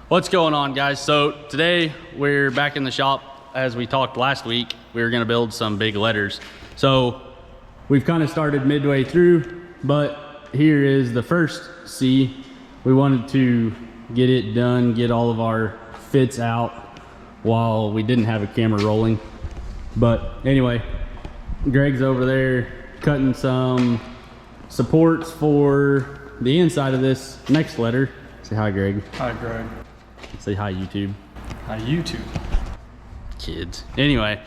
What's going on, guys? So today we're back in the shop. As we talked last week, we were going to build some big letters. So we've kind of started midway through, but here is the first C. We wanted to get it done, get all of our fits out while we didn't have a camera rolling. But anyway, Greg's over there cutting some supports for the inside of this next letter. Say hi, Greg. Hi, Greg. Say hi, YouTube. Hi, YouTube. Kids. Anyway,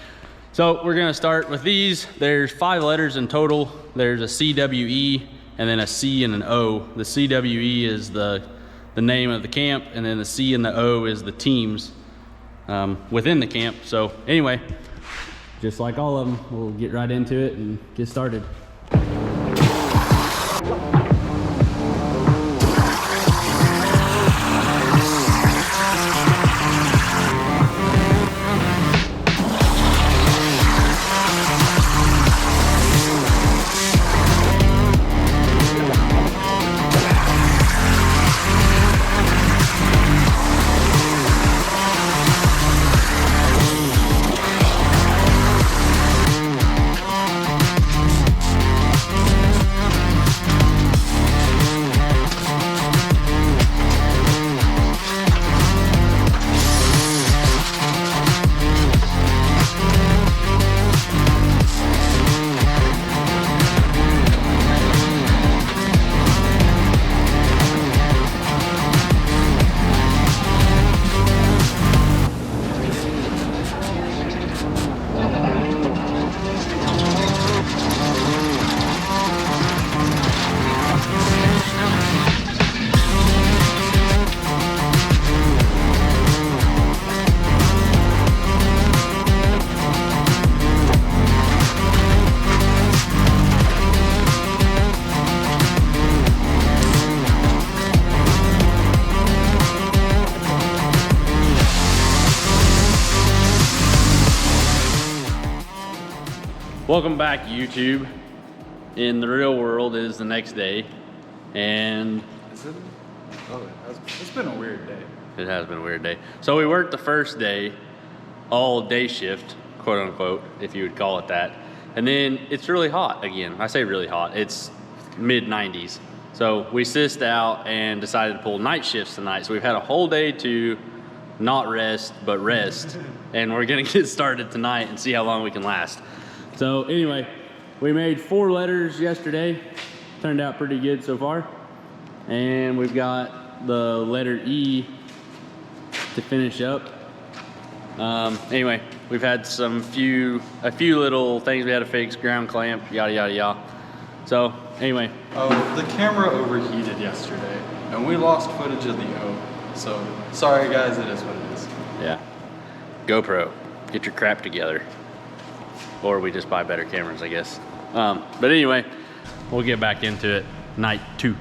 so we're gonna start with these. There's 5 letters in total. There's a CWE and then a C and an O. The CWE is the name of the camp, and then the C and the O is the teams within the camp. So anyway, just like all of them, we'll get right into it and get started. Welcome back, YouTube. In the real world, it is the next day, and Is it? Oh, it's been a weird day. it has been a weird day. So we worked the first day, all day shift, quote unquote, if you would call it that. And then it's really hot again. I say really hot, it's mid 90s. So we sissed out and decided to pull night shifts tonight. So we've had a whole day to not rest, but rest. And we're gonna get started tonight and see how long we can last. So anyway, we made 4 letters yesterday. Turned out pretty good so far. And we've got the letter E to finish up. Anyway, we've had a few little things we had to fix, ground clamp, yada, yada, yada. So anyway. Oh, the camera overheated yesterday, and we lost footage of the O. So, sorry guys, it is what it is. Yeah. GoPro, get your crap together. Or we just buy better cameras, I guess. But anyway, we'll get back into it. Night 2.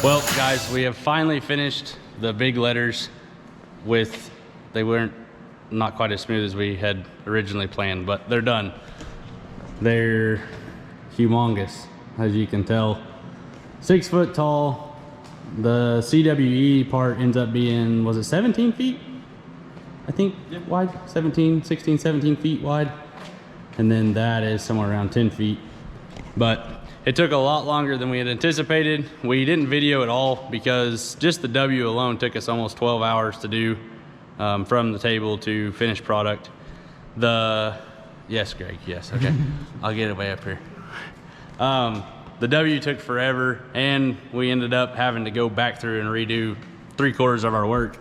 Well, guys, we have finally finished the big letters they weren't not quite as smooth as we had originally planned, but they're done. They're humongous, as you can tell. 6 foot tall, The CWE part ends up being, was it 17 feet? I think wide, 16, 17 feet wide. And then that is somewhere around 10 feet. But it took a lot longer than we had anticipated. We didn't video at all because just the W alone took us almost 12 hours to do, from the table to finished product. Yes, Greg, yes, okay. I'll get it way up here. The W took forever, and we ended up having to go back through and redo 3/4 of our work.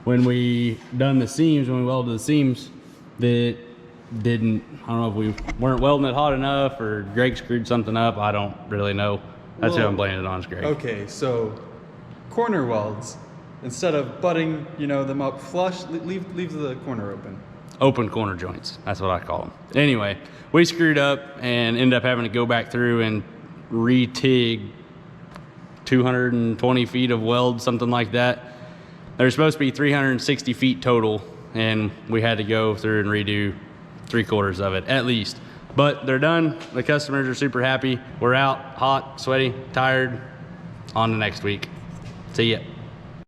When we done the seams, when we welded the seams, that didn't, I don't know if we weren't welding it hot enough or Greg screwed something up. I don't really know. That's who I'm blaming it on, is Greg. Okay, so corner welds, instead of butting, you know, them up flush, leave the corner open. Open corner joints, that's what I call them. Anyway, we screwed up and ended up having to go back through and re-TIG 220 feet of weld, something like that. There's supposed to be 360 feet total, and we had to go through and redo 3/4 of it at least. But they're done. The customers are super happy. We're out, hot, sweaty, tired. On to next week. See ya.